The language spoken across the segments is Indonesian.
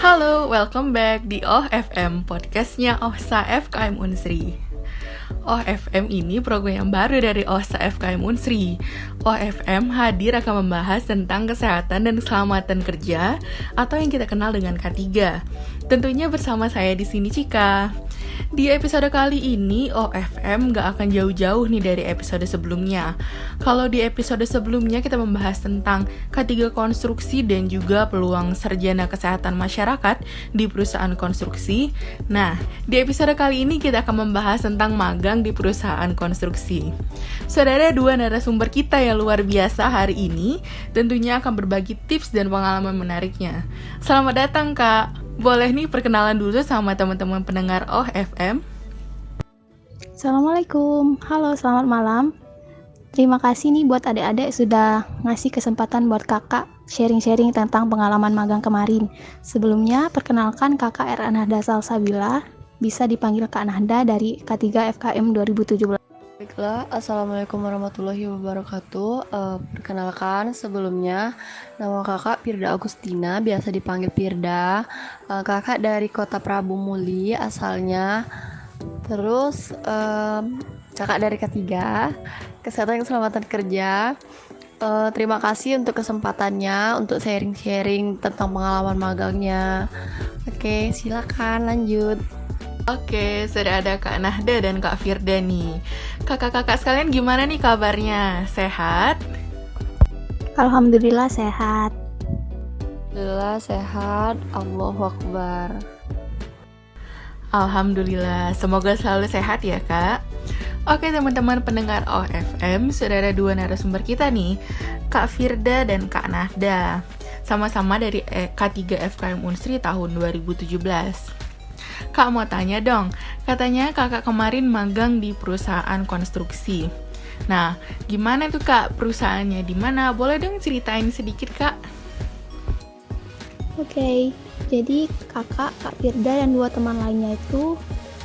Halo, welcome back di OFM, podcastnya OHSA FKM Unsri. OFM ini program yang baru dari OHSA FKM Unsri. OFM hadir akan membahas tentang kesehatan dan keselamatan kerja atau yang kita kenal dengan K3. Tentunya bersama saya di sini Cika. Di episode kali ini OFM gak akan jauh-jauh nih dari episode sebelumnya. Kalau di episode sebelumnya kita membahas tentang K3 konstruksi dan juga peluang sarjana kesehatan masyarakat di perusahaan konstruksi. Nah, di episode kali ini kita akan membahas tentang magang di perusahaan konstruksi. Saudara, dua narasumber kita yang luar biasa hari ini tentunya akan berbagi tips dan pengalaman menariknya. Selamat datang Kak. Boleh nih perkenalan dulu sama teman-teman pendengar OFM. Assalamualaikum, halo selamat malam. Terima kasih nih buat adik-adik sudah ngasih kesempatan buat kakak sharing-sharing tentang pengalaman magang kemarin. Sebelumnya perkenalkan kakak R. Nahda Salsabila, bisa dipanggil Kak Nahda dari K3 FKM 2017. Baiklah, Assalamualaikum warahmatullahi wabarakatuh. Perkenalkan sebelumnya, nama kakak Firda Agustina, biasa dipanggil Firda. Kakak dari kota Prabu Muli asalnya. Terus kakak dari K3, Kesehatan dan Keselamatan Kerja. Terima kasih untuk kesempatannya, untuk sharing-sharing tentang pengalaman magangnya. Oke, silakan lanjut. Oke, sudah ada Kak Nahda dan Kak Firda nih. Kakak-kakak sekalian gimana nih kabarnya? Sehat? Alhamdulillah sehat. Alhamdulillah sehat, Allahu Akbar. Alhamdulillah, semoga selalu sehat ya Kak. Oke teman-teman pendengar OFM, sudah ada dua narasumber kita nih, Kak Firda dan Kak Nahda. Sama-sama dari K3 FKM Unsri tahun 2017. Kak mau tanya dong, katanya kakak kemarin magang di perusahaan konstruksi. Nah, gimana tuh Kak perusahaannya? Di mana? Boleh dong ceritain sedikit Kak? Oke, jadi kakak, Kak Firda dan dua teman lainnya itu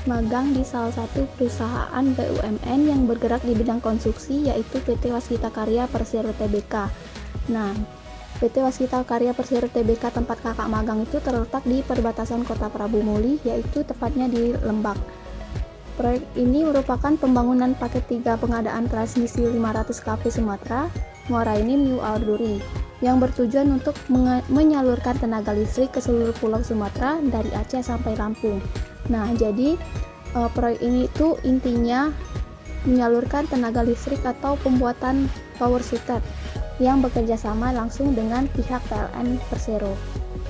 magang di salah satu perusahaan BUMN yang bergerak di bidang konstruksi, yaitu PT Waskita Karya Persero Tbk. Nah, PT Waskita Karya Persero Tbk tempat kakak magang itu terletak di perbatasan kota Prabu Muli, yaitu tepatnya di Lembak. Proyek ini merupakan pembangunan paket 3 pengadaan transmisi 500 kV Sumatera, Muara Enim New Alduri, yang bertujuan untuk menyalurkan tenaga listrik ke seluruh pulau Sumatera dari Aceh sampai Lampung. Nah, jadi proyek ini itu intinya menyalurkan tenaga listrik atau pembuatan power shooter yang bekerja sama langsung dengan pihak PLN Persero.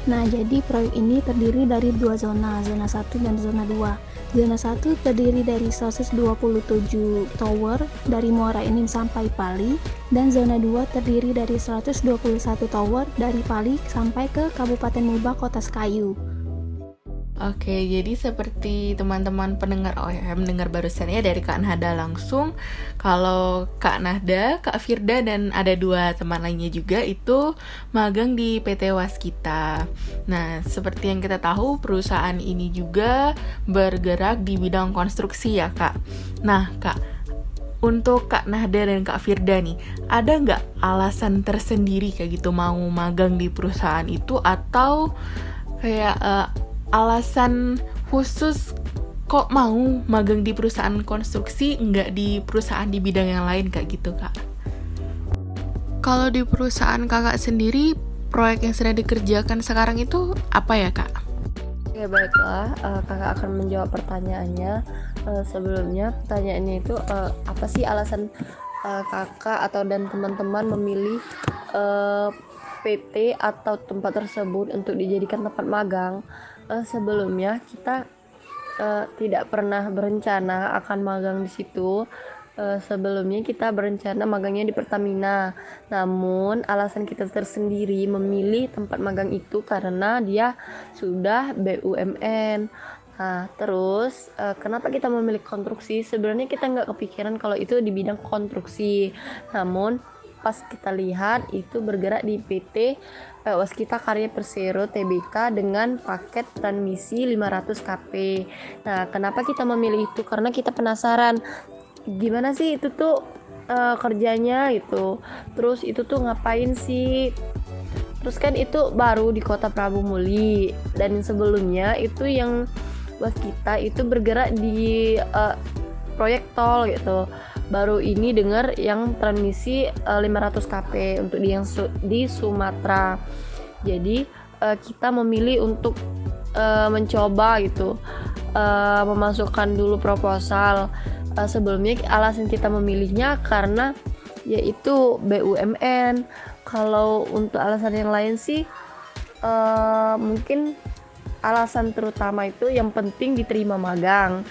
Nah, jadi proyek ini terdiri dari dua zona 1 dan zona 2. Zona 1 terdiri dari 127 tower dari Muara Enim sampai Pali, dan zona 2 terdiri dari 121 tower dari Pali sampai ke Kabupaten Mubah Kota Sekayu. Oke, jadi seperti teman-teman pendengar OFM dengar barusan ya dari Kak Nahda langsung. Kalau Kak Nahda, Kak Firda, dan ada dua teman lainnya juga itu magang di PT Waskita. Nah, seperti yang kita tahu perusahaan ini juga bergerak di bidang konstruksi ya Kak. Nah Kak, untuk Kak Nahda dan Kak Firda nih, ada nggak alasan tersendiri kayak gitu mau magang di perusahaan itu, atau kayak alasan khusus kok mau magang di perusahaan konstruksi, nggak di perusahaan di bidang yang lain kayak gitu Kak? Kalau di perusahaan kakak sendiri, proyek yang sedang dikerjakan sekarang itu apa ya Kak? Oke, baiklah, kakak akan menjawab pertanyaannya. Sebelumnya pertanyaannya itu apa sih alasan kakak atau dan teman-teman memilih PT atau tempat tersebut untuk dijadikan tempat magang? Sebelumnya kita tidak pernah berencana akan magang di situ. Sebelumnya kita berencana magangnya di Pertamina. Namun alasan kita tersendiri memilih tempat magang itu karena dia sudah BUMN. Nah, terus kenapa kita memilih konstruksi? Sebenarnya kita nggak kepikiran kalau itu di bidang konstruksi. Namun pas kita lihat itu bergerak di PT Waskita Karya Persero Tbk dengan paket transmisi 500 kV. Nah, kenapa kita memilih itu? Karena kita penasaran gimana sih itu tuh kerjanya gitu. Terus itu tuh ngapain sih? Terus kan itu baru di Kota Prabu Muli, dan sebelumnya itu yang buat kita itu bergerak di proyek tol gitu. Baru ini dengar yang transmisi 500 kp untuk di Sumatera. Jadi kita memilih untuk mencoba gitu, memasukkan dulu proposal. Sebelumnya alasan kita memilihnya karena yaitu BUMN. Kalau untuk alasan yang lain sih mungkin alasan terutama itu yang penting diterima magang,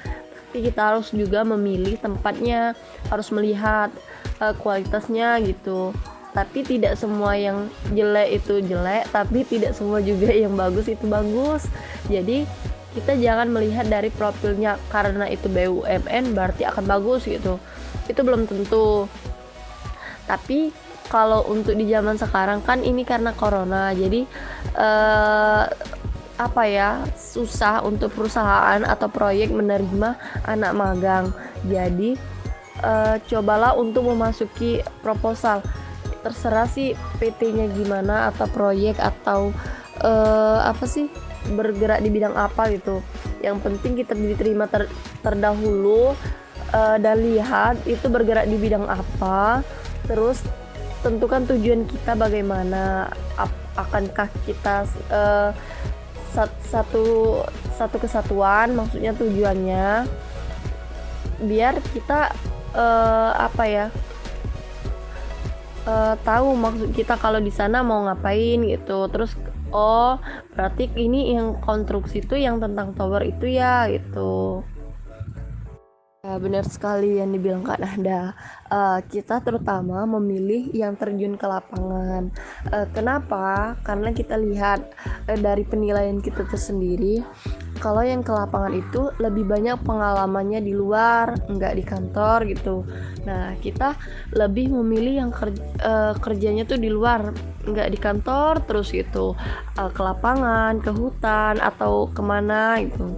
tapi kita harus juga memilih tempatnya, harus melihat kualitasnya gitu. Tapi tidak semua yang jelek itu jelek, tapi tidak semua juga yang bagus itu bagus. Jadi kita jangan melihat dari profilnya karena itu BUMN berarti akan bagus gitu, itu belum tentu. Tapi kalau untuk di zaman sekarang kan ini karena corona, jadi susah untuk perusahaan atau proyek menerima anak magang. Jadi cobalah untuk memasuki proposal, terserah sih PT-nya gimana atau proyek atau bergerak di bidang apa gitu. Yang penting kita diterima terdahulu, dan lihat itu bergerak di bidang apa, terus tentukan tujuan kita bagaimana, akankah kita satu kesatuan, maksudnya tujuannya biar kita tahu maksud kita kalau di sana mau ngapain gitu. Terus berarti ini yang konstruksi itu yang tentang tower itu ya gitu. Ya, benar sekali yang dibilang Kak Nahda. Kita terutama memilih yang terjun ke lapangan. Kenapa? Karena kita lihat dari penilaian kita tersendiri, kalau yang ke lapangan itu lebih banyak pengalamannya di luar, nggak di kantor gitu. Nah, kita lebih memilih yang kerjanya tuh di luar, nggak di kantor terus gitu, ke lapangan, ke hutan atau kemana gitu.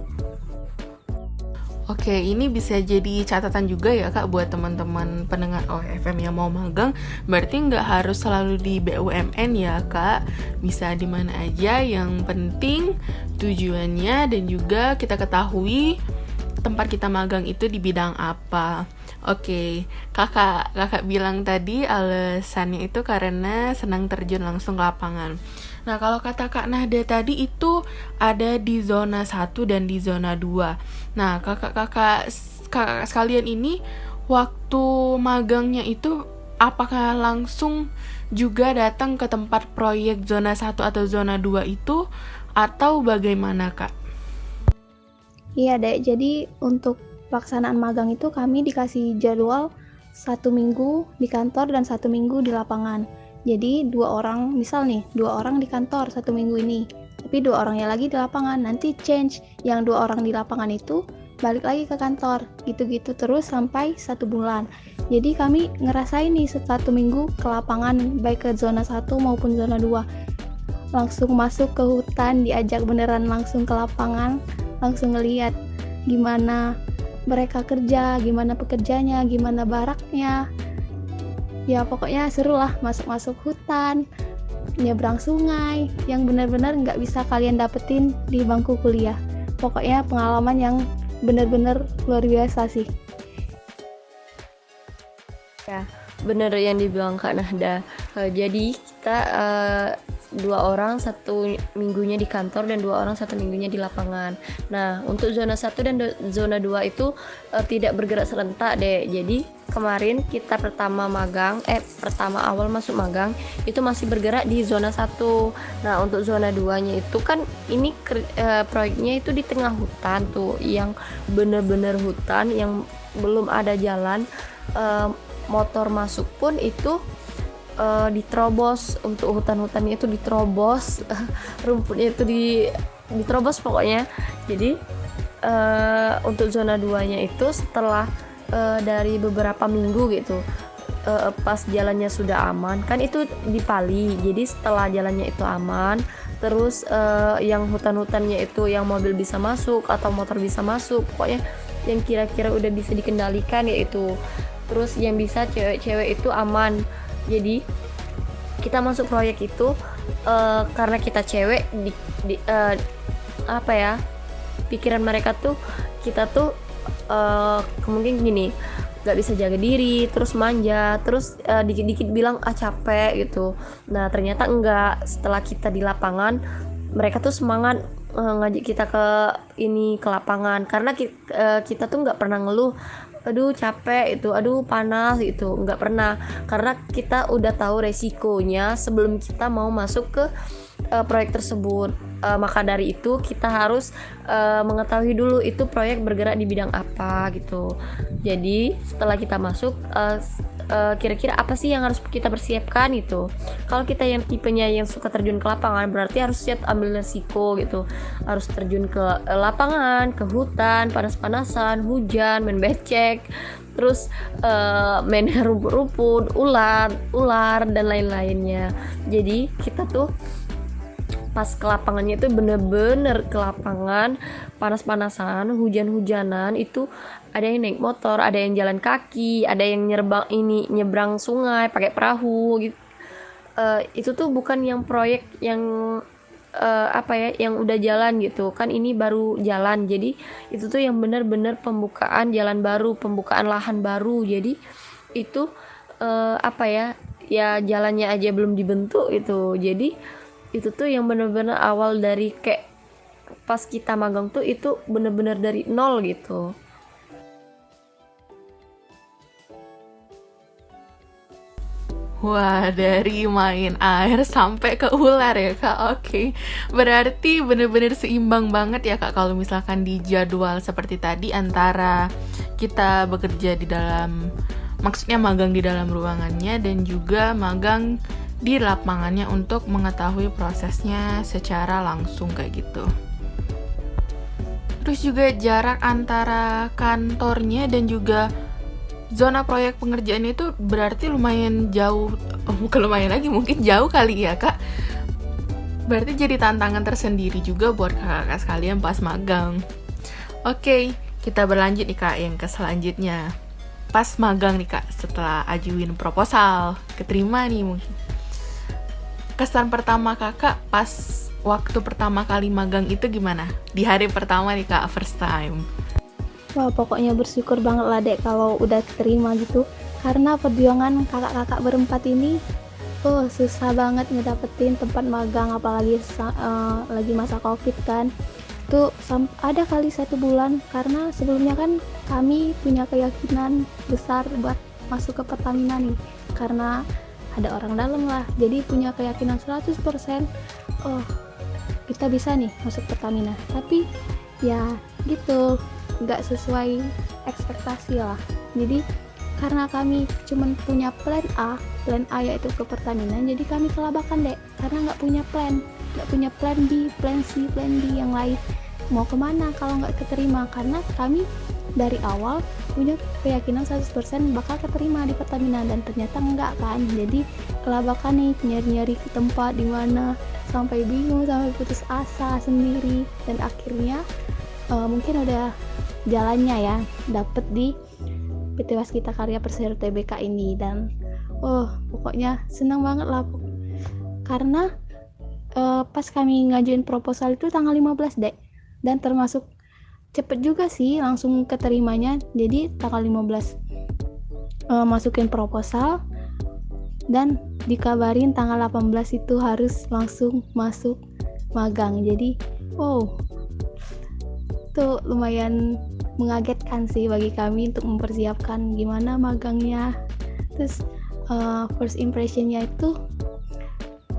Oke, ini bisa jadi catatan juga ya Kak buat teman-teman pendengar OFM yang mau magang. Berarti nggak harus selalu di BUMN ya Kak, bisa di mana aja, yang penting tujuannya dan juga kita ketahui tempat kita magang itu di bidang apa. Oke, kakak bilang tadi alasannya itu karena senang terjun langsung ke lapangan. Nah, kalau kata Kak Nahda tadi itu ada di zona 1 dan di zona 2. Nah, kakak sekalian ini waktu magangnya itu apakah langsung juga datang ke tempat proyek zona 1 atau zona 2 itu, atau bagaimana Kak? Iya Dek, jadi untuk pelaksanaan magang itu kami dikasih jadwal 1 minggu di kantor dan 1 minggu di lapangan. Jadi 2 orang, misal nih 2 orang di kantor 1 minggu ini, tapi 2 orangnya lagi di lapangan. Nanti change, yang 2 orang di lapangan itu balik lagi ke kantor, gitu-gitu terus sampai 1 bulan. Jadi kami ngerasain nih 1 minggu ke lapangan, baik ke zona 1 maupun zona 2. Langsung masuk ke hutan, diajak beneran langsung ke lapangan, langsung ngeliat gimana mereka kerja, gimana pekerjanya, gimana baraknya. Ya pokoknya seru lah, masuk hutan, nyebrang sungai, yang benar-benar nggak bisa kalian dapetin di bangku kuliah. Pokoknya pengalaman yang benar-benar luar biasa sih. Ya, bener yang dibilang Kak Nahda. Jadi kita 2 orang 1 minggunya di kantor dan 2 orang 1 minggunya di lapangan. Nah, untuk zona 1 dan zona 2 itu tidak bergerak serentak deh. Jadi kemarin kita pertama awal masuk magang itu masih bergerak di zona 1. Nah, untuk zona 2-nya itu kan ini proyeknya itu di tengah hutan tuh, yang bener-bener hutan yang belum ada jalan, motor masuk pun itu diterobos. Untuk hutan-hutannya itu diterobos, rumputnya itu diterobos pokoknya. Jadi untuk zona 2-nya itu setelah dari beberapa minggu gitu, pas jalannya sudah aman, kan itu di Pali. Jadi setelah jalannya itu aman, terus yang hutan-hutannya itu yang mobil bisa masuk atau motor bisa masuk, pokoknya yang kira-kira udah bisa dikendalikan yaitu. Terus yang bisa cewek-cewek itu aman. Jadi kita masuk proyek itu karena kita cewek pikiran mereka tuh kita tuh mungkin gini, nggak bisa jaga diri, terus manja, terus dikit-dikit bilang capek gitu. Nah ternyata enggak, setelah kita di lapangan mereka tuh semangat ngajak kita ke lapangan, karena kita tuh nggak pernah ngeluh aduh capek itu, aduh panas itu, nggak pernah, karena kita udah tahu resikonya sebelum kita mau masuk ke proyek tersebut. Maka dari itu kita harus mengetahui dulu itu proyek bergerak di bidang apa gitu. Jadi setelah kita masuk, kira-kira apa sih yang harus kita persiapkan gitu. Kalau kita yang tipenya yang suka terjun ke lapangan, berarti harus siap ambil resiko gitu, harus terjun ke lapangan, ke hutan, panas-panasan, hujan, main becek, terus main rumput-rumput, ular dan lain-lainnya. Jadi kita tuh pas ke lapangannya itu bener-bener ke lapangan, panas-panasan, hujan-hujanan, itu ada yang naik motor, ada yang jalan kaki, ada yang nyebrang sungai pakai perahu gitu. Itu tuh bukan yang proyek yang yang udah jalan gitu kan, ini baru jalan. Jadi itu tuh yang bener-bener pembukaan jalan baru, pembukaan lahan baru. Jadi itu ya jalannya aja belum dibentuk itu. Jadi itu tuh yang bener-bener awal dari kayak pas kita magang tuh itu bener-bener dari nol gitu. Wah, dari main air sampai ke ular ya Kak. Oke. Berarti bener-bener seimbang banget ya Kak kalau misalkan di jadwal seperti tadi antara kita bekerja di dalam, maksudnya magang di dalam ruangannya dan juga magang di lapangannya untuk mengetahui prosesnya secara langsung kayak gitu. Terus juga jarak antara kantornya dan juga zona proyek pengerjaannya itu berarti lumayan jauh. Bukan lumayan lagi, mungkin jauh kali ya Kak. Berarti jadi tantangan tersendiri juga buat kakak-kakak sekalian pas magang. Oke, kita berlanjut nih Kak yang ke selanjutnya. Pas magang nih Kak, setelah ajuin proposal, keterima nih mungkin. Kesan pertama kakak pas waktu pertama kali magang itu gimana? Di hari pertama nih Kak, first time. Wah, pokoknya bersyukur banget lah Dek kalau udah terima gitu. Karena perjuangan kakak-kakak berempat ini susah banget ngedapetin tempat magang, apalagi lagi masa Covid kan. Itu ada kali 1 bulan, karena sebelumnya kan kami punya keyakinan besar buat masuk ke Pertamina nih. Karena ada orang dalam lah, jadi punya keyakinan 100% kita bisa nih masuk Pertamina. Tapi ya gitu, nggak sesuai ekspektasi lah. Jadi karena kami cuman punya plan A yaitu ke Pertamina, jadi kami kelabakan Dek, karena nggak punya plan B, plan C, plan D yang lain. Mau kemana kalau nggak keterima? Karena kami dari awal punya keyakinan 100% bakal keterima di Pertamina, dan ternyata enggak kan. Jadi kelabakan nih, nyari-nyari ke tempat di mana, sampai bingung, sampai putus asa sendiri, dan akhirnya mungkin udah jalannya ya dapet di PT Waskita Karya Persero Tbk ini. Dan pokoknya senang banget lah, karena pas kami ngajuin proposal itu tanggal 15 Dek, dan termasuk cepet juga sih langsung keterimanya. Jadi tanggal 15 masukin proposal, dan dikabarin tanggal 18 itu harus langsung masuk magang. Jadi itu lumayan mengagetkan sih bagi kami untuk mempersiapkan gimana magangnya. Terus first impressionnya itu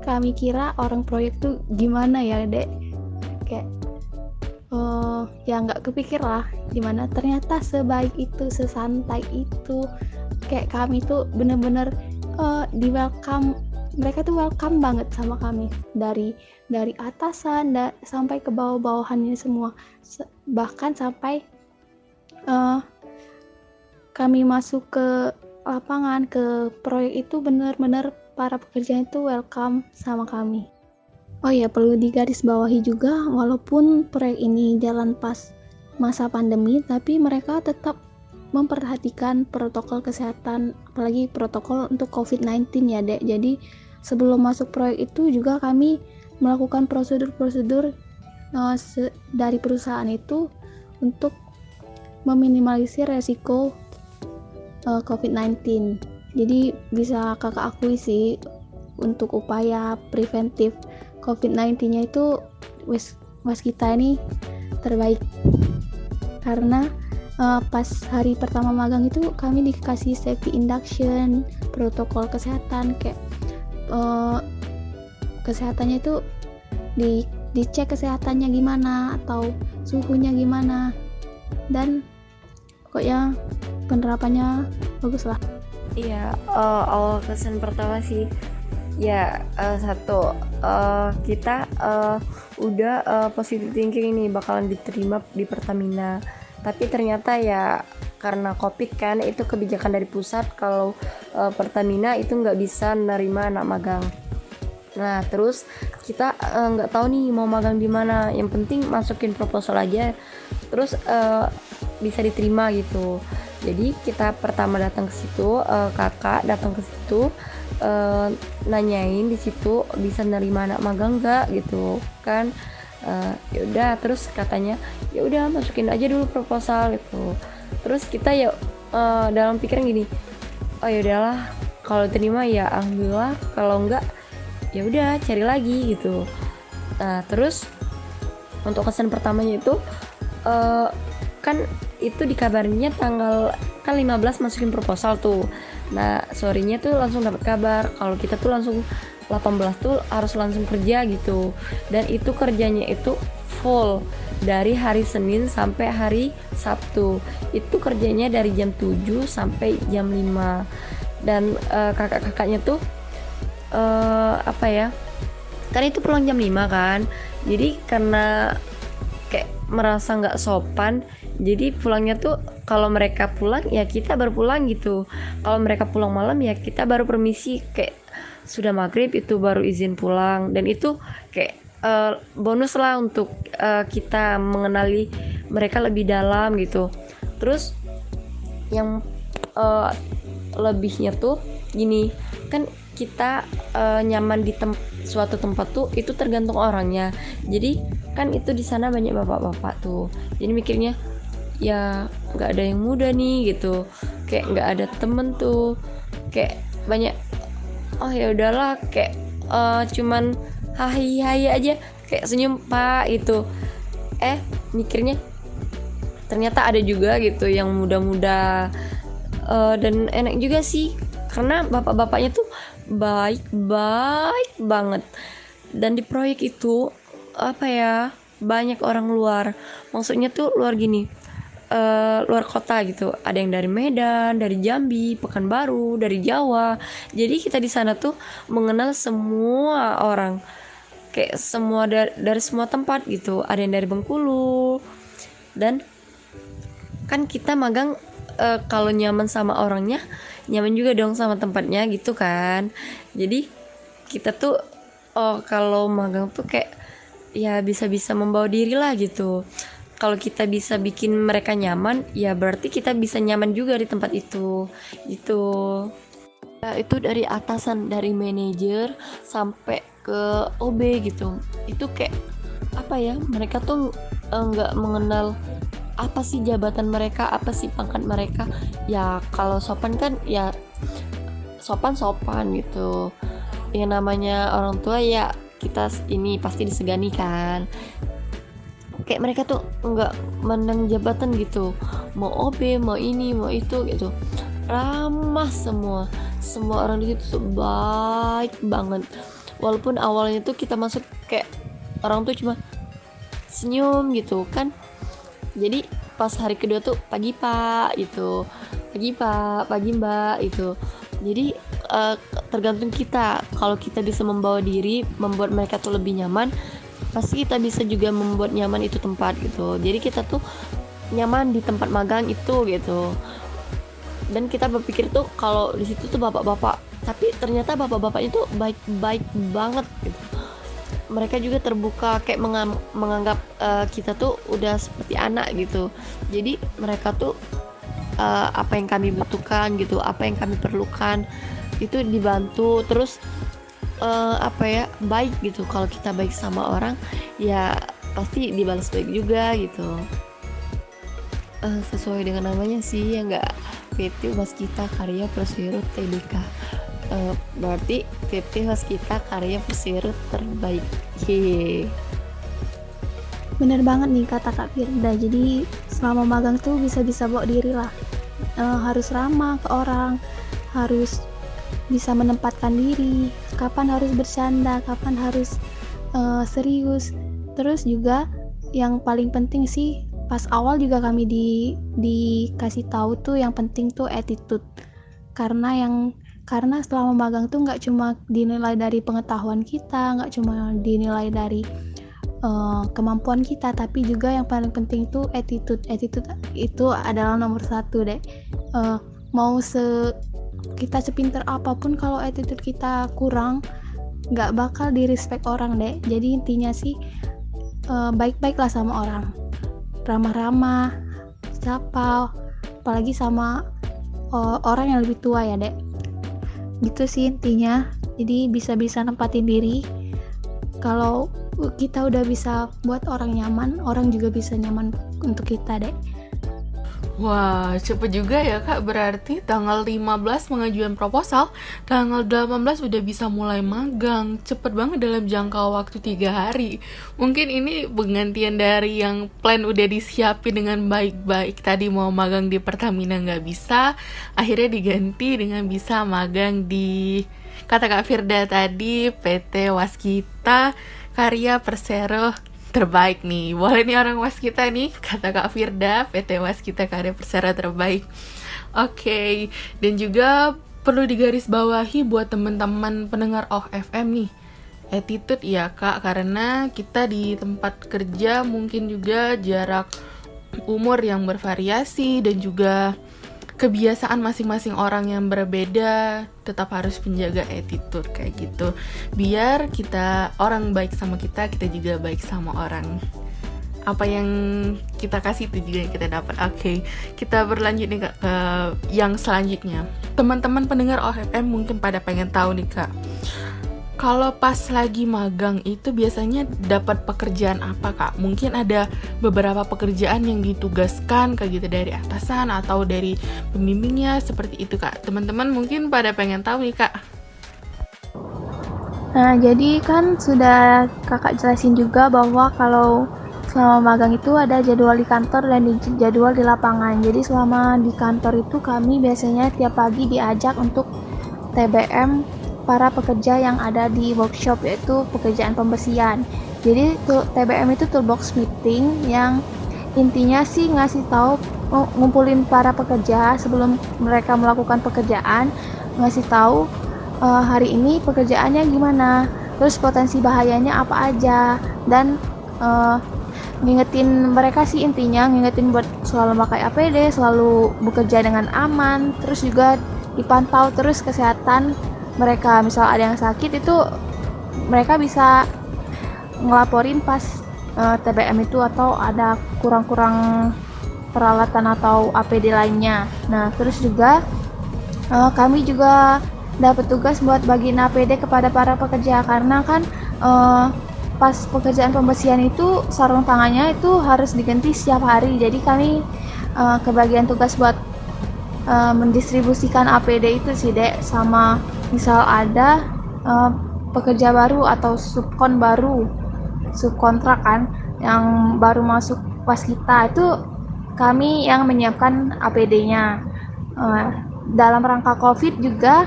kami kira orang proyek tuh gimana ya Dek, kayak ya nggak kepikir lah gimana, ternyata sebaik itu, sesantai itu. Kayak kami tuh bener-bener di welcome, mereka tuh welcome banget sama kami, dari atasan sampai ke bawah-bawahannya semua. Bahkan sampai kami masuk ke lapangan, ke proyek itu bener-bener para pekerja itu welcome sama kami. Oh ya, perlu digarisbawahi juga, walaupun proyek ini jalan pas masa pandemi, tapi mereka tetap memperhatikan protokol kesehatan, apalagi protokol untuk COVID-19 ya Dek. Jadi sebelum masuk proyek itu juga kami melakukan prosedur-prosedur dari perusahaan itu untuk meminimalisir resiko COVID-19. Jadi bisa kakak akui sih, untuk upaya preventif COVID-19-nya itu waskita ini terbaik, karena pas hari pertama magang itu kami dikasih safety induction, protokol kesehatan, kayak kesehatannya itu dicek kesehatannya gimana atau suhunya gimana, dan pokoknya penerapannya bagus lah. Iya, awal kesan pertama sih ya, satu, kita udah positive thinking ini bakalan diterima di Pertamina, tapi ternyata ya karena COVID kan, itu kebijakan dari pusat kalau Pertamina itu nggak bisa nerima anak magang. Nah terus kita nggak tahu nih mau magang di mana, yang penting masukin proposal aja terus bisa diterima gitu. Jadi kita pertama datang ke situ, kakak datang ke situ, nanyain di situ bisa nerima anak magang nggak gitu kan. Ya udah, terus katanya ya udah masukin aja dulu proposal gitu. Terus kita ya dalam pikiran gini, oh ya udahlah, kalau terima ya alhamdulillah, kalau enggak ya udah cari lagi gitu. Nah terus untuk kesan pertamanya itu kan itu dikabarnya tanggal kan 15 masukin proposal tuh. Nah sorenya tuh langsung dapat kabar kalau kita tuh langsung 18 tuh harus langsung kerja gitu. Dan itu kerjanya itu full dari hari Senin sampai hari Sabtu. Itu kerjanya dari jam 7 sampai jam 5. Dan kakak-kakaknya tuh apa ya, kan itu pulang jam 5 kan. Jadi karena kayak merasa nggak sopan, jadi pulangnya tuh kalau mereka pulang ya kita baru pulang gitu. Kalau mereka pulang malam ya kita baru permisi, kayak sudah maghrib itu baru izin pulang. Dan itu kayak bonus lah untuk kita mengenali mereka lebih dalam gitu. Terus yang lebihnya tuh gini, kan kita nyaman di suatu tempat tuh itu tergantung orangnya. Jadi kan itu di sana banyak bapak-bapak tuh, jadi mikirnya ya nggak ada yang muda nih gitu, kayak nggak ada temen tuh, kayak banyak oh ya udahlah, kayak cuman hai aja, kayak senyum pak itu. Mikirnya ternyata ada juga gitu yang muda-muda, dan enak juga sih karena bapak-bapaknya tuh baik banget. Dan di proyek itu apa ya, banyak orang luar, maksudnya tuh luar gini, luar kota gitu. Ada yang dari Medan, dari Jambi, Pekanbaru, dari Jawa. Jadi kita di sana tuh mengenal semua orang, kayak semua dari semua tempat gitu. Ada yang dari Bengkulu. Dan kan kita magang, kalau nyaman sama orangnya, nyaman juga dong sama tempatnya gitu kan. Jadi kita tuh kalau magang tuh kayak ya bisa membawa diri lah gitu. Kalau kita bisa bikin mereka nyaman, ya berarti kita bisa nyaman juga di tempat itu gitu. Ya, itu dari atasan, dari manajer sampai ke OB gitu. Itu kayak apa ya, mereka tuh nggak mengenal apa sih jabatan mereka, apa sih pangkat mereka. Ya kalau sopan kan ya sopan gitu. Yang namanya orang tua ya kita ini pasti disegani kan. Kayak mereka tuh nggak mandang jabatan gitu, mau OB, mau ini, mau itu gitu. Ramah semua orang di situ tuh baik banget. Walaupun awalnya tuh kita masuk kayak orang tuh cuma senyum gitu kan. Jadi pas hari kedua tuh pagi pak gitu, pagi pak, pagi mbak itu. Jadi tergantung kita. Kalau kita bisa membawa diri, membuat mereka tuh lebih nyaman, pasti kita bisa juga membuat nyaman itu tempat gitu. Jadi kita tuh nyaman di tempat magang itu gitu. Dan kita berpikir tuh kalau di situ tuh bapak-bapak, tapi ternyata bapak-bapaknya tuh baik banget gitu. Mereka juga terbuka, kayak menganggap kita tuh udah seperti anak gitu. Jadi mereka tuh apa yang kami butuhkan gitu, apa yang kami perlukan itu dibantu. Terus baik gitu. Kalau kita baik sama orang ya pasti dibalas baik juga gitu. Sesuai dengan namanya sih, ya nggak, PT Waskita Karya Persero TBK. Berarti PT Waskita Karya Persero terbaik. Hehe. Bener banget nih kata Kak Firda. Jadi selama magang tuh bisa bawa diri lah. Harus ramah ke orang, harus bisa menempatkan diri, kapan harus bercanda, kapan harus serius. Terus juga yang paling penting sih, pas awal juga kami dikasih tahu tuh yang penting tuh attitude. Karena selama magang tuh nggak cuma dinilai dari pengetahuan kita, nggak cuma dinilai dari kemampuan kita, tapi juga yang paling penting tuh attitude itu adalah nomor satu deh. Mau kita sepinter apapun, kalau attitude kita kurang, nggak bakal di respect orang deh. Jadi intinya sih baik-baiklah sama orang, ramah-ramah, sapa, apalagi sama orang yang lebih tua ya dek. Gitu sih intinya. Jadi bisa nempatin diri. Kalau kita udah bisa buat orang nyaman, orang juga bisa nyaman untuk kita deh. Wah, cepet juga ya Kak. Berarti tanggal 15 pengajuan proposal, tanggal 18 udah bisa mulai magang. Cepet banget dalam jangka waktu 3 hari. Mungkin ini penggantian dari yang plan udah disiapin dengan baik-baik. Tadi mau magang di Pertamina nggak bisa, akhirnya diganti dengan bisa magang di, kata Kak Firda tadi, PT Waskita Karya Persero terbaik nih. Boleh nih orang Waskita nih, kata Kak Firda, PT Waskita Karya Persero terbaik. Oke. Dan juga perlu digarisbawahi buat teman-teman pendengar FM nih, attitude ya Kak, karena kita di tempat kerja mungkin juga jarak umur yang bervariasi dan juga kebiasaan masing-masing orang yang berbeda, tetap harus menjaga attitude kayak gitu. Biar kita, orang baik sama kita juga baik sama orang. Apa yang kita kasih itu juga yang kita dapat. Oke, kita berlanjut nih Kak ke yang selanjutnya. Teman-teman pendengar OFM mungkin pada pengen tahu nih Kak, kalau pas lagi magang itu biasanya dapat pekerjaan apa Kak? Mungkin ada beberapa pekerjaan yang ditugaskan kayak gitu dari atasan atau dari pembimbingnya, seperti itu Kak. Teman-teman mungkin pada pengen tahu nih Kak. Nah, jadi kan sudah kakak jelasin juga bahwa kalau selama magang itu ada jadwal di kantor dan jadwal di lapangan. Jadi selama di kantor itu kami biasanya tiap pagi diajak untuk TBM para pekerja yang ada di workshop, yaitu pekerjaan pembersihan. Jadi TBM itu toolbox meeting yang intinya sih ngasih tahu, ngumpulin para pekerja sebelum mereka melakukan pekerjaan, ngasih tahu hari ini pekerjaannya gimana, terus potensi bahayanya apa aja, dan ngingetin mereka sih, intinya ngingetin buat selalu pakai APD, selalu bekerja dengan aman, terus juga dipantau terus kesehatan mereka. Misal ada yang sakit itu mereka bisa ngelaporin pas TBM itu, atau ada kurang-kurang peralatan atau APD lainnya. Nah, terus juga kami juga dapat tugas buat bagiin APD kepada para pekerja, karena kan pas pekerjaan pembersihan itu sarung tangannya itu harus diganti setiap hari. Jadi kami kebagian tugas buat mendistribusikan APD itu sih dek. Sama misal ada pekerja baru atau subkontrak kan, yang baru masuk Waskita, itu kami yang menyiapkan APD-nya. Dalam rangka COVID juga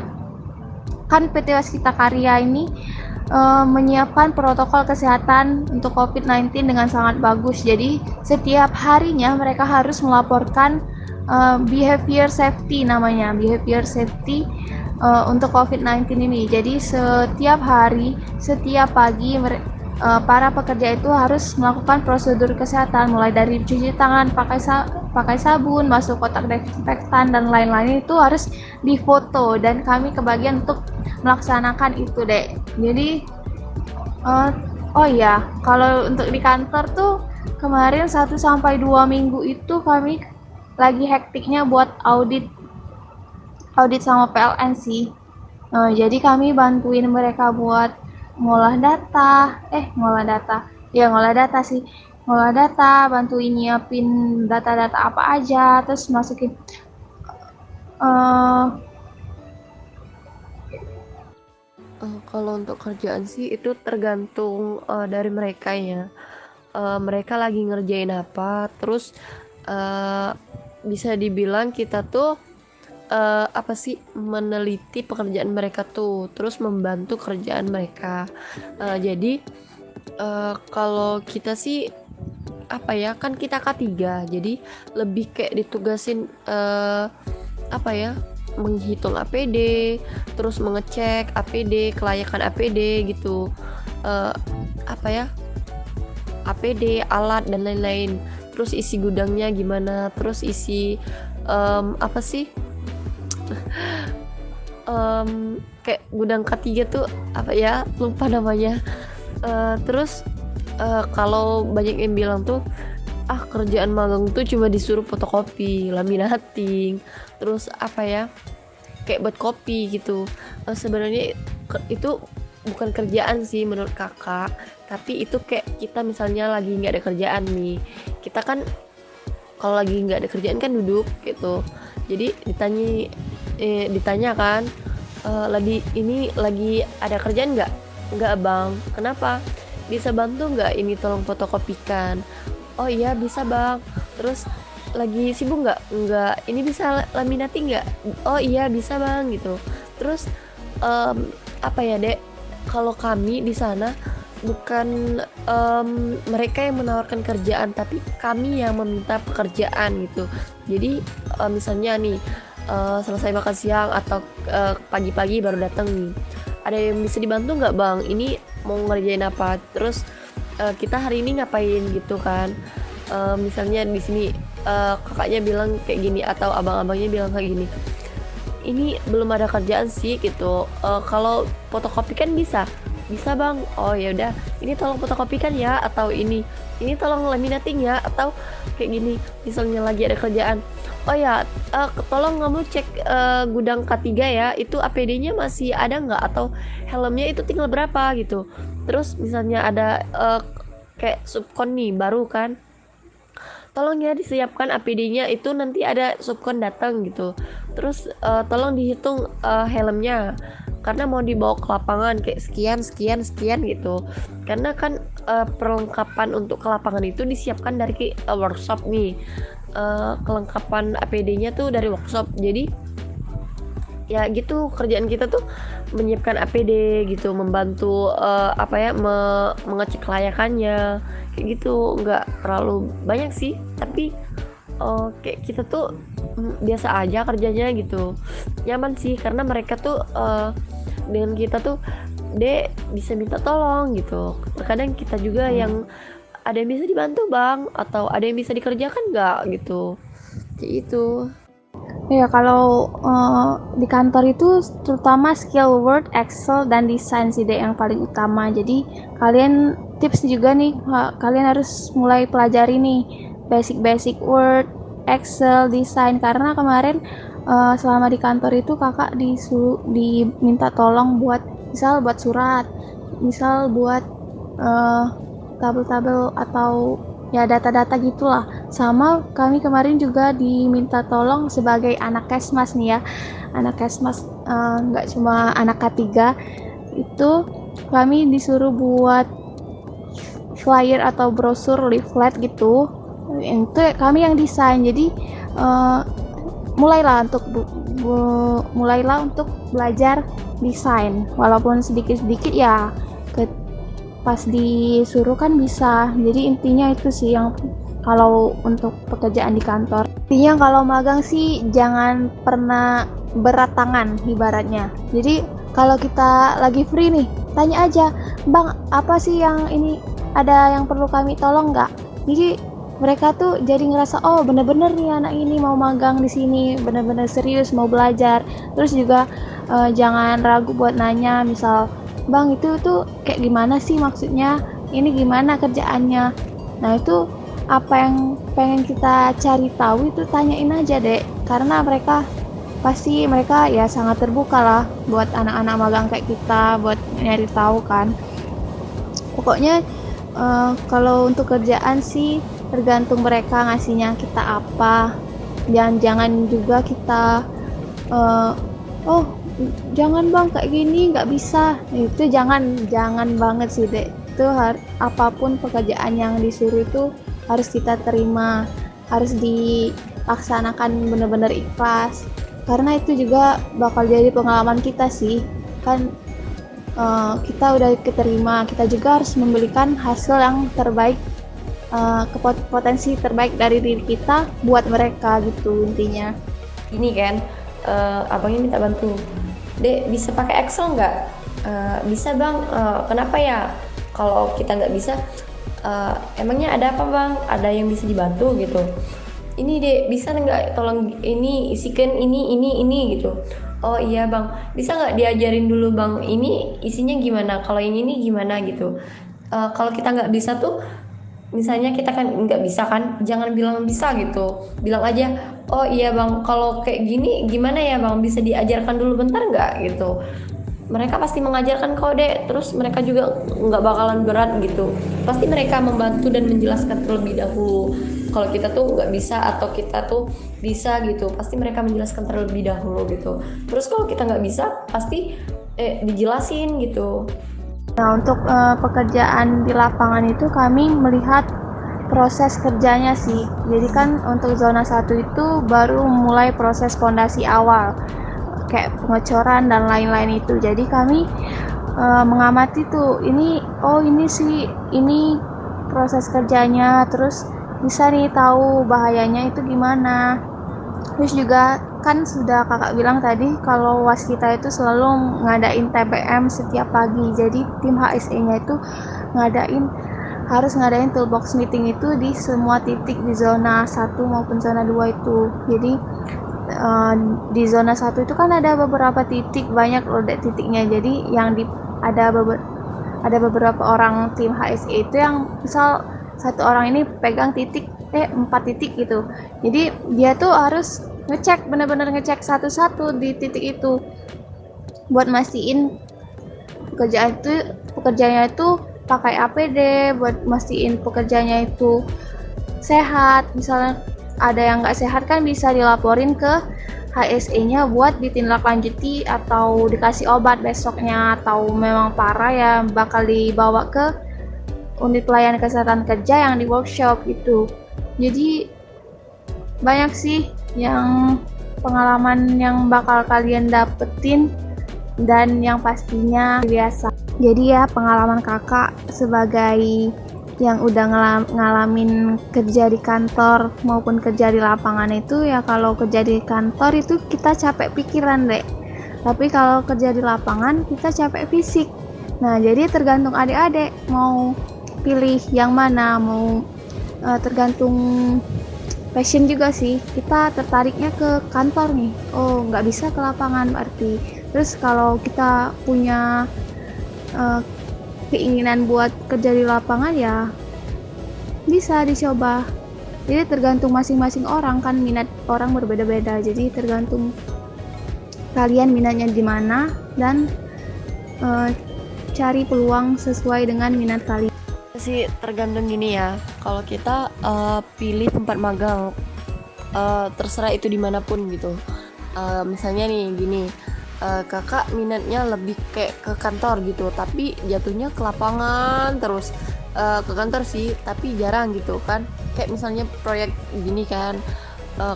kan PT Waskita Karya ini menyiapkan protokol kesehatan untuk COVID-19 dengan sangat bagus. Jadi setiap harinya mereka harus melaporkan behavior safety, namanya behavior safety untuk COVID-19 ini. Jadi setiap hari, setiap pagi para pekerja itu harus melakukan prosedur kesehatan, mulai dari cuci tangan pakai sabun, masuk kotak desinfektan dan lain-lain, itu harus difoto, dan kami kebagian untuk melaksanakan itu deh. Jadi oh iya, kalau untuk di kantor tuh kemarin 1-2 minggu itu kami lagi hektiknya buat audit sama PLN sih. Jadi kami bantuin mereka buat ngolah data, ngolah data sih, ngolah data, bantuin nyiapin data-data apa aja, terus masukin eh, Kalau untuk kerjaan sih itu tergantung dari mereka ya. Mereka lagi ngerjain apa, terus eh, bisa dibilang kita tuh apa sih, meneliti pekerjaan mereka tuh, terus membantu kerjaan mereka. Jadi kalau kita sih apa ya, kan kita K3, jadi lebih kayak ditugasin apa ya, menghitung APD, terus mengecek APD, kelayakan APD gitu. Apa ya, APD, alat dan lain-lain. Terus isi gudangnya gimana, terus isi apa sih, kayak gudang K3 tuh apa ya, lupa namanya. Terus kalau banyak yang bilang tuh, kerjaan magang tuh cuma disuruh fotokopi, laminating, terus apa ya, kayak buat kopi gitu. Sebenarnya itu bukan kerjaan sih menurut kakak, tapi itu kayak kita misalnya lagi nggak ada kerjaan nih, kita kan kalau lagi nggak ada kerjaan kan duduk gitu, jadi ditanya kan, lagi ada kerjaan nggak bang, kenapa, bisa bantu nggak ini, tolong fotokopikan. Oh iya bisa bang. Terus lagi sibuk nggak, ini bisa laminating nggak, oh iya bisa bang gitu. Terus apa ya dek, kalau kami di sana bukan mereka yang menawarkan kerjaan, tapi kami yang meminta pekerjaan gitu. Jadi misalnya nih selesai makan siang atau pagi-pagi baru datang nih, ada yang bisa dibantu nggak bang, ini mau ngerjain apa, terus kita hari ini ngapain gitu kan. Misalnya di sini kakaknya bilang kayak gini atau abang-abangnya bilang kayak gini, ini belum ada kerjaan sih gitu, kalau fotokopi kan bisa bang, oh ya udah ini tolong fotokopikan ya, atau ini tolong laminating ya, atau kayak gini misalnya lagi ada kerjaan, oh ya tolong kamu cek gudang K3 ya, itu APD-nya masih ada nggak, atau helmnya itu tinggal berapa gitu. Terus misalnya ada kayak subkon nih baru kan, tolong ya disiapkan APD-nya, itu nanti ada subkon datang gitu. Terus tolong dihitung helmnya, karena mau dibawa ke lapangan kayak sekian gitu. Karena kan perlengkapan untuk ke lapangan itu disiapkan dari workshop nih. Kelengkapan APD-nya tuh dari workshop. Jadi ya gitu, kerjaan kita tuh menyiapkan APD gitu, membantu mengecek kelayakannya kayak gitu. Nggak terlalu banyak sih, tapi kayak kita tuh biasa aja kerjanya gitu, nyaman sih, karena mereka tuh dengan kita tuh dek bisa minta tolong gitu. Terkadang kita juga yang ada yang bisa dibantu bang, atau ada yang bisa dikerjakan nggak gitu, kayak itu. Ya, kalau di kantor itu terutama skill Word, Excel, dan desain sih deh yang paling utama. Jadi kalian tips juga nih, kalian harus mulai pelajari nih basic Word, Excel, desain, karena kemarin selama di kantor itu kakak diminta tolong buat misal buat surat, misal buat tabel-tabel atau ya data-data gitulah. Sama kami kemarin juga diminta tolong sebagai anak kesmas nih ya, anak kesmas, nggak cuma anak K3, itu kami disuruh buat flyer atau brosur leaflet gitu, itu kami yang desain. Jadi mulailah untuk belajar desain, walaupun sedikit-sedikit ya, pas disuruh kan bisa. Jadi intinya itu sih yang kalau untuk pekerjaan di kantor. Intinya kalau magang sih jangan pernah berat tangan ibaratnya. Jadi kalau kita lagi free nih, tanya aja, bang apa sih yang ini, ada yang perlu kami tolong nggak? Jadi mereka tuh jadi ngerasa, oh bener-bener nih anak ini mau magang di sini, bener-bener serius mau belajar. Terus juga jangan ragu buat nanya, misal bang itu tuh kayak gimana sih maksudnya, ini gimana kerjaannya. Nah itu apa yang pengen kita cari tahu itu tanyain aja deh, karena mereka pasti mereka ya sangat terbuka lah buat anak-anak magang kayak kita buat nyari tahu kan. Pokoknya kalau untuk kerjaan sih tergantung mereka ngasihnya kita apa. Jangan juga kita oh jangan bang kayak gini nggak bisa, itu jangan banget sih dek. Itu apapun pekerjaan yang disuruh itu harus kita terima, harus dilaksanakan benar-benar ikhlas, karena itu juga bakal jadi pengalaman kita sih kan. Kita udah keterima, kita juga harus memberikan hasil yang terbaik, potensi terbaik dari diri kita buat mereka gitu intinya. Ini kan abangnya minta bantu, Dek bisa pakai Excel nggak? Bisa bang. Kenapa ya? Kalau kita nggak bisa, emangnya ada apa bang? Ada yang bisa dibantu gitu? Ini Dek bisa nggak? Tolong ini isikan ini gitu. Oh iya bang, bisa nggak diajarin dulu bang? Ini isinya gimana? Kalau ini gimana gitu? Kalau kita nggak bisa tuh, misalnya kita kan nggak bisa kan, jangan bilang bisa gitu, bilang aja oh iya bang, kalau kayak gini gimana ya bang, bisa diajarkan dulu bentar nggak gitu. Mereka pasti mengajarkan kok dek, terus mereka juga nggak bakalan berat gitu, pasti mereka membantu dan menjelaskan terlebih dahulu. Kalau kita tuh nggak bisa atau kita tuh bisa gitu, pasti mereka menjelaskan terlebih dahulu gitu. Terus kalau kita nggak bisa, pasti dijelasin gitu. Nah, untuk pekerjaan di lapangan itu kami melihat proses kerjanya sih. Jadi kan untuk zona 1 itu baru mulai proses fondasi awal, kayak pengecoran dan lain-lain itu. Jadi kami mengamati tuh, ini proses kerjanya, terus bisa nih tahu bahayanya itu gimana. Terus juga kan sudah kakak bilang tadi kalau waskita itu selalu ngadain TBM setiap pagi, jadi tim HSE-nya itu harus ngadain toolbox meeting itu di semua titik di zona 1 maupun zona 2 itu. Jadi di zona 1 itu kan ada beberapa titik, banyak loh titiknya. Jadi yang ada beberapa orang tim HSE itu yang misal satu orang ini pegang 4 titik gitu. Jadi dia tuh harus benar-benar ngecek satu-satu di titik itu buat mastiin pekerjaannya itu pakai APD, buat mastiin pekerjaannya itu sehat. Misalnya ada yang nggak sehat kan bisa dilaporin ke HSE-nya buat ditindaklanjuti atau dikasih obat besoknya, atau memang parah ya bakal dibawa ke unit pelayanan kesehatan kerja yang di workshop gitu. Jadi banyak sih yang pengalaman yang bakal kalian dapetin dan yang pastinya biasa. Jadi ya pengalaman kakak sebagai yang udah ngalamin kerja di kantor maupun kerja di lapangan itu ya, kalau kerja di kantor itu kita capek pikiran deh, tapi kalau kerja di lapangan kita capek fisik. Nah jadi tergantung adik-adik mau pilih yang mana, mau tergantung passion juga sih. Kita tertariknya ke kantor nih, oh nggak bisa ke lapangan berarti. Terus kalau kita punya keinginan buat kerja di lapangan ya bisa dicoba. Jadi tergantung masing-masing orang kan, minat orang berbeda-beda. Jadi tergantung kalian minatnya di mana dan cari peluang sesuai dengan minat kalian. Sih tergantung gini ya, kalau kita pilih tempat magang terserah itu dimanapun gitu. Misalnya nih gini, kakak minatnya lebih kayak ke kantor gitu, tapi jatuhnya ke lapangan terus. Ke kantor sih tapi jarang gitu kan, kayak misalnya proyek gini kan,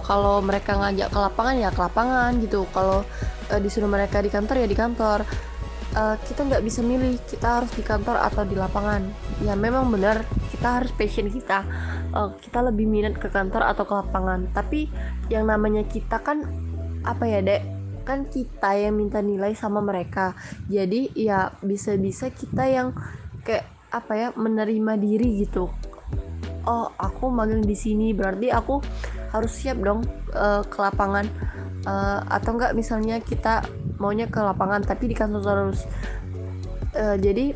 kalau mereka ngajak ke lapangan ya ke lapangan gitu, kalau disuruh mereka di kantor ya di kantor. Kita nggak bisa milih kita harus di kantor atau di lapangan. Ya memang benar kita harus passion kita lebih minat ke kantor atau ke lapangan. Tapi yang namanya kita kan apa ya dek, kan kita yang minta nilai sama mereka. Jadi ya bisa-bisa kita yang kayak apa ya, menerima diri gitu. Oh aku magang di sini berarti aku harus siap dong ke lapangan. Atau enggak misalnya kita maunya ke lapangan tapi di kantor terus. Jadi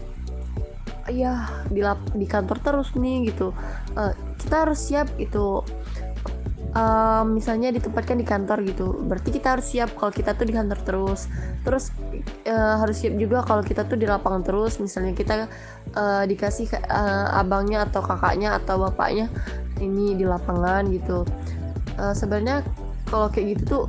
ya di kantor terus nih gitu. Kita harus siap itu misalnya ditempatkan di kantor gitu, berarti kita harus siap kalau kita tuh di kantor terus harus siap juga kalau kita tuh di lapangan terus. Misalnya kita dikasih abangnya atau kakaknya atau bapaknya ini di lapangan gitu. Sebenarnya kalau kayak gitu tuh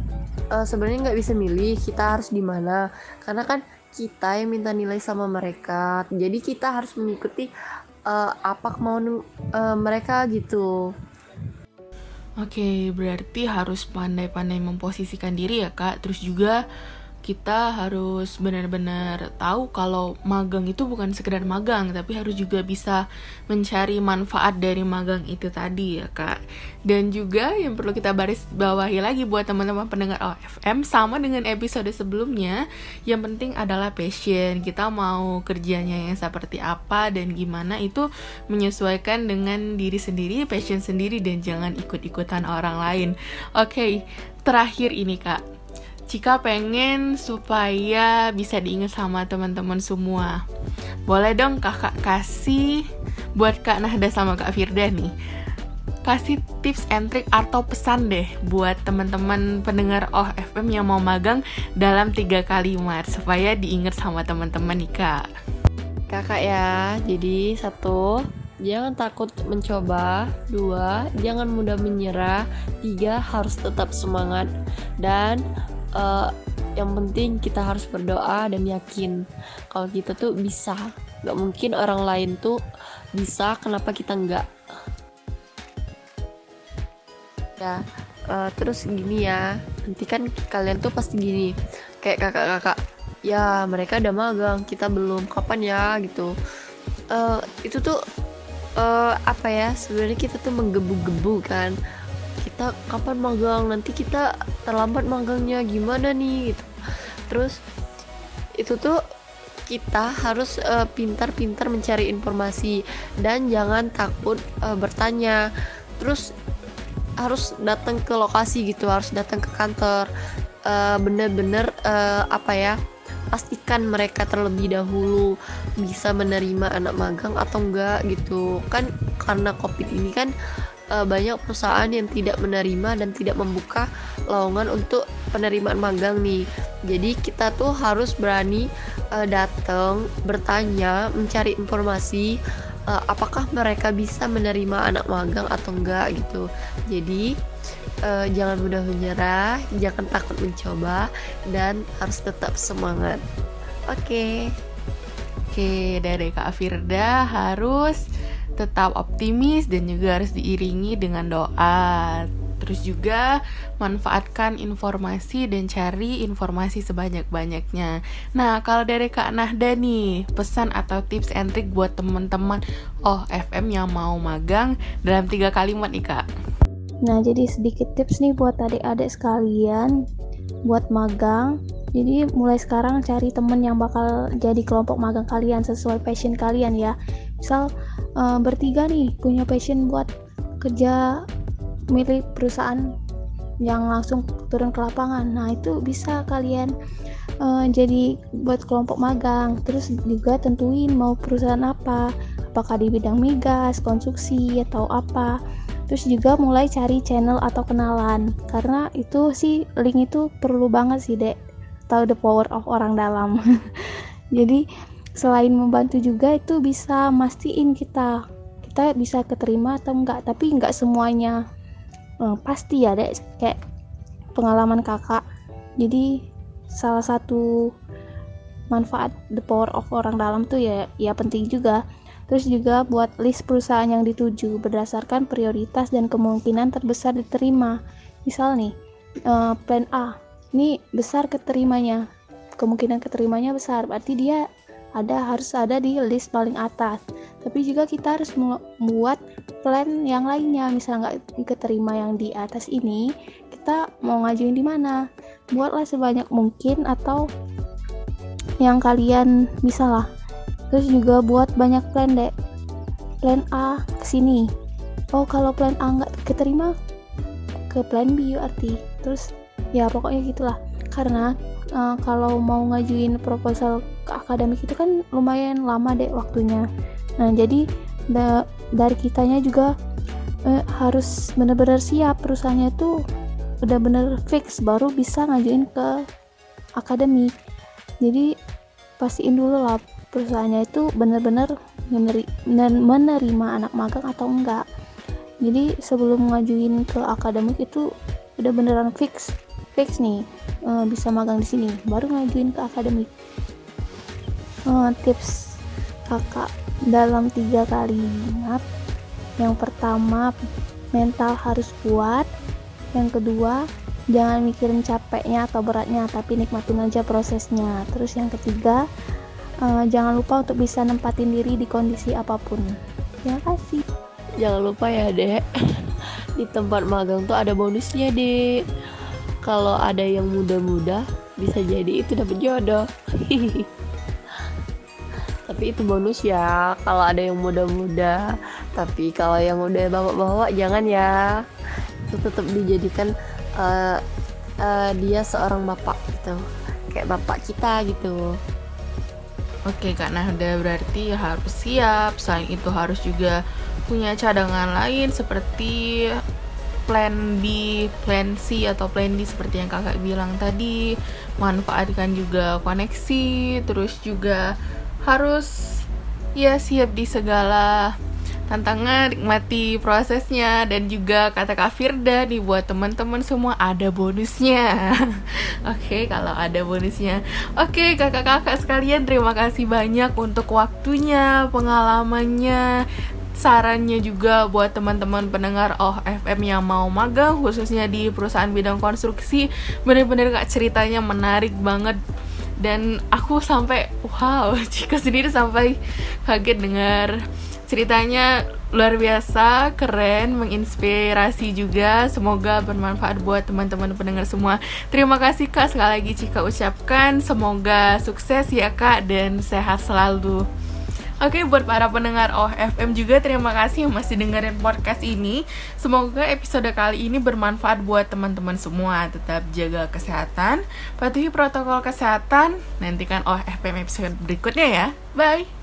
sebenarnya nggak bisa milih kita harus di mana, karena kan kita yang minta nilai sama mereka, jadi kita harus mengikuti apa kemauan mereka gitu. Oke, berarti harus pandai-pandai memposisikan diri ya Kak. Terus juga kita harus benar-benar tahu kalau magang itu bukan sekedar magang, tapi harus juga bisa mencari manfaat dari magang itu tadi ya Kak. Dan juga yang perlu kita baris bawahi lagi buat teman-teman pendengar OFM, sama dengan episode sebelumnya, yang penting adalah passion. Kita mau kerjanya yang seperti apa dan gimana, itu menyesuaikan dengan diri sendiri, passion sendiri, dan jangan ikut-ikutan orang lain. Oke, terakhir ini Kak, jika pengen supaya bisa diingat sama teman-teman semua, boleh dong kakak kasih buat Kak Nahda sama Kak Firda nih, kasih tips and trick atau pesan deh buat teman-teman pendengar OFM yang mau magang dalam 3 kalimat supaya diingat sama teman-teman nih Kak. Kakak ya, jadi 1, jangan takut mencoba. 2, jangan mudah menyerah. 3, harus tetap semangat. Dan yang penting kita harus berdoa dan yakin kalau kita tuh bisa. Gak mungkin orang lain tuh bisa, kenapa kita enggak? Ya, terus gini ya, nanti kan kalian tuh pasti gini, kayak kakak-kakak, ya mereka udah magang, kita belum, kapan ya gitu. Itu tuh apa ya, sebenarnya kita tuh menggebu-gebu kan, kita kapan magang, nanti kita terlambat magangnya gimana nih gitu. Terus itu tuh kita harus pintar-pintar mencari informasi dan jangan takut bertanya. Terus harus datang ke lokasi gitu, harus datang ke kantor, bener-bener pastikan mereka terlebih dahulu bisa menerima anak magang atau enggak gitu kan. Karena COVID ini kan banyak perusahaan yang tidak menerima dan tidak membuka lowongan untuk penerimaan magang nih. Jadi kita tuh harus berani datang, bertanya, mencari informasi apakah mereka bisa menerima anak magang atau enggak gitu. Jadi jangan mudah menyerah, jangan takut mencoba, dan harus tetap semangat. Oke, dari Kak Firda harus tetap optimis dan juga harus diiringi dengan doa. Terus juga manfaatkan informasi dan cari informasi sebanyak-banyaknya. Nah, kalau dari Kak Nahda nih, pesan atau tips and trick buat teman-teman OFM yang mau magang dalam 3 kalimat nih Kak. Nah, jadi sedikit tips nih buat adik-adik sekalian buat magang. Jadi mulai sekarang cari temen yang bakal jadi kelompok magang kalian sesuai passion kalian ya. Misal bertiga nih punya passion buat kerja milik perusahaan yang langsung turun ke lapangan. Nah, itu bisa kalian jadi buat kelompok magang. Terus juga tentuin mau perusahaan apa, apakah di bidang migas, konstruksi, atau apa. Terus juga mulai cari channel atau kenalan, karena itu sih link itu perlu banget sih Dek, tahu the power of orang dalam. Jadi selain membantu juga itu bisa mastiin kita bisa keterima atau enggak, tapi enggak semuanya pasti ya Dek, kayak pengalaman kakak. Jadi salah satu manfaat the power of orang dalam tuh ya penting juga. Terus juga buat list perusahaan yang dituju berdasarkan prioritas dan kemungkinan terbesar diterima. Misal nih, plan A, ini besar keterimanya, kemungkinan keterimanya besar, berarti dia harus ada di list paling atas. Tapi juga kita harus membuat plan yang lainnya. Misal nggak keterima yang di atas ini, kita mau ngajuin di mana? Buatlah sebanyak mungkin atau yang kalian bisa lah. Terus juga buat banyak plan Dek. Plan A kesini. Oh, kalau plan A nggak keterima, ke plan B berarti. Terus ya pokoknya gitulah. Karena kalau mau ngajuin proposal ke akademik itu kan lumayan lama Dek waktunya. Nah, jadi dari kitanya juga harus benar-benar siap, perusahaannya tuh udah bener fix baru bisa ngajuin ke akademik. Jadi pastiin dulu lah perusahaannya itu benar-benar menerima anak magang atau enggak. Jadi sebelum ngajuin ke akademik itu udah beneran fix nih bisa magang di sini, baru ngajuin ke akademik. Tips kakak dalam 3 kalimat: yang pertama, mental harus kuat. Yang kedua, jangan mikirin capeknya atau beratnya, tapi nikmatin aja prosesnya. Terus yang ketiga, jangan lupa untuk bisa nempatin diri di kondisi apapun. Terima kasih. Jangan lupa ya dek, di tempat magang tuh ada bonusnya dek. Kalau ada yang muda-muda bisa jadi itu dapat jodoh. Tapi itu bonus ya kalau ada yang muda-muda. Tapi kalau yang udah bawa-bawa jangan ya. Itu tetap dijadikan dia seorang bapak gitu, kayak bapak kita gitu. Oke, karena udah berarti harus siap. Selain itu harus juga punya cadangan lain seperti plan B, plan C, atau plan D seperti yang kakak bilang tadi. Manfaatkan juga koneksi, terus juga harus ya siap di segala tantangan, nikmati prosesnya. Dan juga kata Kak Firda nih, buat teman-teman semua ada bonusnya. Oke, kalau ada bonusnya. Oke, kakak-kakak sekalian, terima kasih banyak untuk waktunya, pengalamannya, sarannya juga buat teman-teman pendengar FM yang mau magang khususnya di perusahaan bidang konstruksi. Bener-bener Kak ceritanya menarik banget. Dan aku sampai wow, Cika sendiri sampai kaget dengar ceritanya. Luar biasa, keren, menginspirasi juga. Semoga bermanfaat buat teman-teman pendengar semua. Terima kasih Kak, sekali lagi Cika ucapkan. Semoga sukses ya Kak, dan sehat selalu. Oke, buat para pendengar FM juga terima kasih yang masih dengerin podcast ini. Semoga episode kali ini bermanfaat buat teman-teman semua. Tetap jaga kesehatan, patuhi protokol kesehatan. Nantikan FM episode berikutnya ya. Bye!